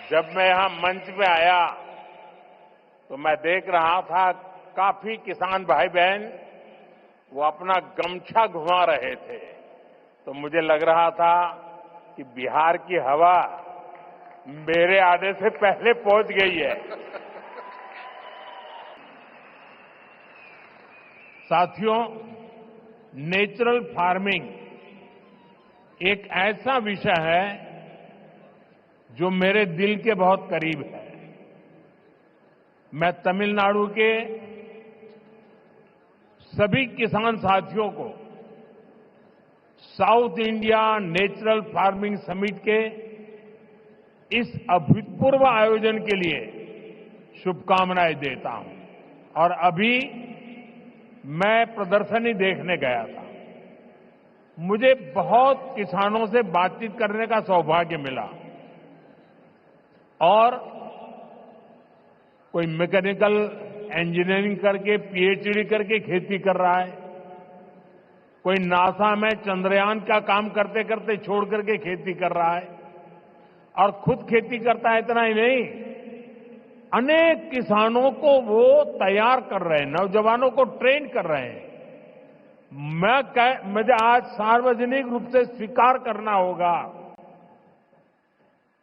जब मैं यहां मंच पे आया तो मैं देख रहा था काफी किसान भाई बहन वो अपना गमछा घुमा रहे थे, तो मुझे लग रहा था कि बिहार की हवा मेरे आने से पहले पहुंच गई है। साथियों, नेचुरल फार्मिंग एक ऐसा विषय है जो मेरे दिल के बहुत करीब है। मैं तमिलनाडु के सभी किसान साथियों को south India natural farming summit के इस अभूतपूर्व आयोजन के लिए शुभकामनाएं देता हूं। और अभी मैं प्रदर्शनी देखने गया था। मुझे बहुत किसानों से बातचीत करने का सौभाग्य मिला और कोई मैकेनिकल इंजीनियरिंग करके पीएचडी करके खेती कर रहा है, कोई नासा में चंद्रयान का काम करते करते छोड़ करके खेती कर रहा है और खुद खेती करता है। इतना ही नहीं, अनेक किसानों को वो तैयार कर रहे हैं, नौजवानों को ट्रेन कर रहे हैं। मुझे आज सार्वजनिक रूप से स्वीकार करना होगा,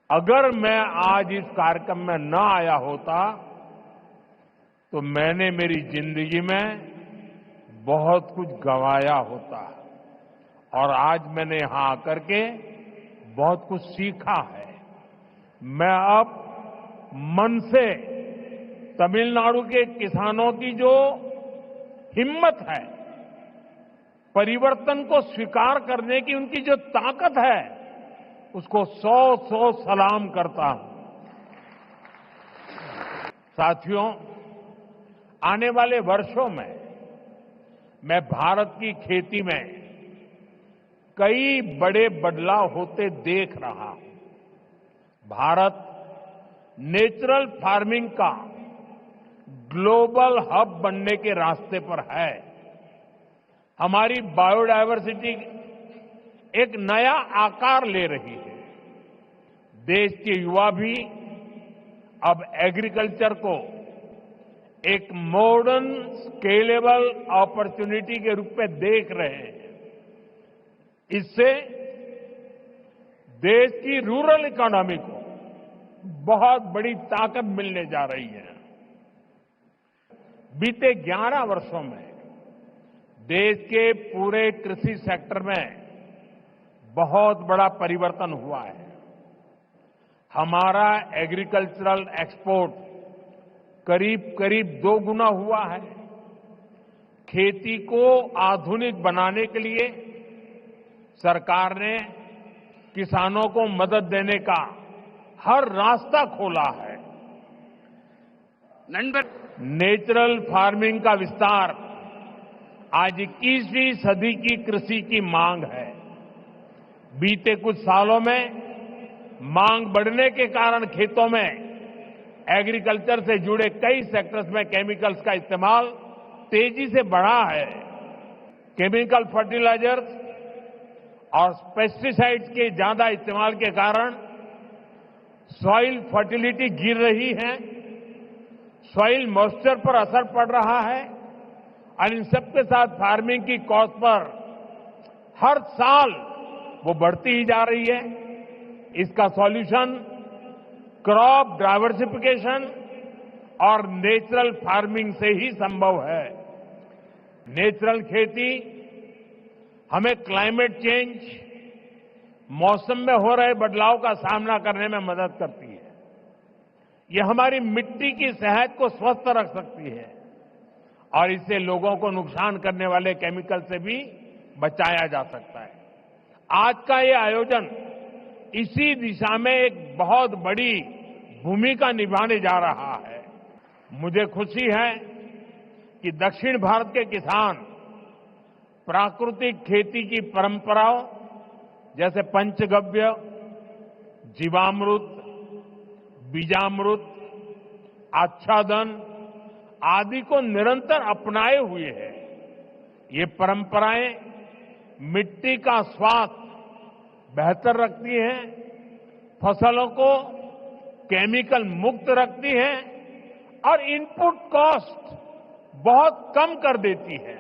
अगर मैं आज इस कार्यक्रम में न आया होता तो मैंने मेरी जिंदगी में बहुत कुछ गंवाया होता और आज मैंने यहां आकर के बहुत कुछ सीखा है। मैं अब मन से तमिलनाडु के किसानों की जो हिम्मत है, परिवर्तन को स्वीकार करने की उनकी जो ताकत है, उसको सौ सलाम करता हूं। साथियों, आने वाले वर्षों में मैं भारत की खेती में कई बड़े बदलाव होते देख रहा हूं। भारत नेचुरल फार्मिंग का ग्लोबल हब बनने के रास्ते पर है। हमारी बायोडायवर्सिटी एक नया आकार ले रही है। देश के युवा भी अब एग्रीकल्चर को एक मॉडर्न स्केलेबल अपॉर्चुनिटी के रूप में देख रहे हैं। इससे देश की रूरल इकोनॉमी को बहुत बड़ी ताकत मिलने जा रही है। बीते 11 वर्षों में देश के पूरे कृषि सेक्टर में बहुत बड़ा परिवर्तन हुआ है। हमारा एग्रीकल्चरल एक्सपोर्ट करीब करीब 2 गुना हुआ है। खेती को आधुनिक बनाने के लिए सरकार ने किसानों को मदद देने का हर रास्ता खोला है। नेचुरल फार्मिंग का विस्तार आज 21वीं सदी की कृषि की मांग है। बीते कुछ सालों में मांग बढ़ने के कारण खेतों में एग्रीकल्चर से जुड़े कई सेक्टर्स में केमिकल्स का इस्तेमाल तेजी से बढ़ा है। केमिकल फर्टिलाइजर्स और पेस्टिसाइड्स के ज्यादा इस्तेमाल के कारण सॉइल फर्टिलिटी गिर रही है, सॉइल मॉइस्चर पर असर पड़ रहा है और इन सबके साथ फार्मिंग की कॉस्ट पर हर साल वो बढ़ती ही जा रही है। इसका सॉल्यूशन क्रॉप डाइवर्सिफिकेशन और नेचुरल फार्मिंग से ही संभव है। नेचुरल खेती हमें क्लाइमेट चेंज, मौसम में हो रहे बदलाव का सामना करने में मदद करती है। ये हमारी मिट्टी की सेहत को स्वस्थ रख सकती है और इससे लोगों को नुकसान करने वाले केमिकल से भी बचाया जा सकता है। आज का ये आयोजन इसी दिशा में एक बहुत बड़ी भूमिका निभाने जा रहा है। मुझे खुशी है कि दक्षिण भारत के किसान प्राकृतिक खेती की परंपराओं जैसे पंचगव्य, जीवामृत, बीजामृत, आच्छादन आदि को निरंतर अपनाए हुए हैं। ये परंपराएं मिट्टी का स्वास्थ्य बेहतर रखती हैं, फसलों को केमिकल मुक्त रखती है और इनपुट कॉस्ट बहुत कम कर देती है।